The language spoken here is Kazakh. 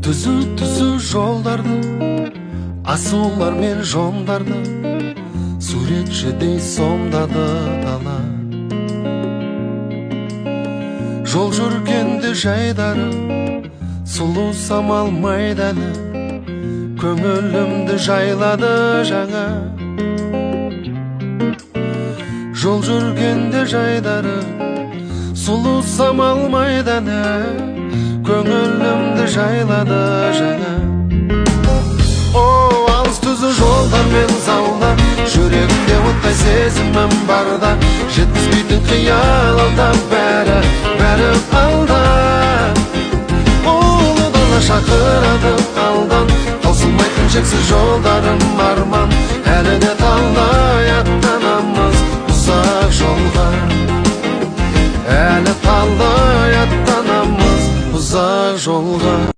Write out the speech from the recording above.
Түзу жолдарды, асулар мен жондарды, суретшідей сомдады дала. Жол жүргенде жайдары, сұлу самал майданы, көңілімді жайлады жаңа. Жол жүргенде жайдары, сұлу самал майданы, көңілімді жайлады жаңа. О, алыс түзу жолдар мен залдар, жүрегімде оттай сезімім барда, жеткізбейтін қиял алда, бәрі алда. Ұлы дала шақырады алдан, таусылмайтын шексіз жолдарым арман, әлі де талай аттанамыз ұзақ жолға, әлі талай аттанамыз ұзақ жолға.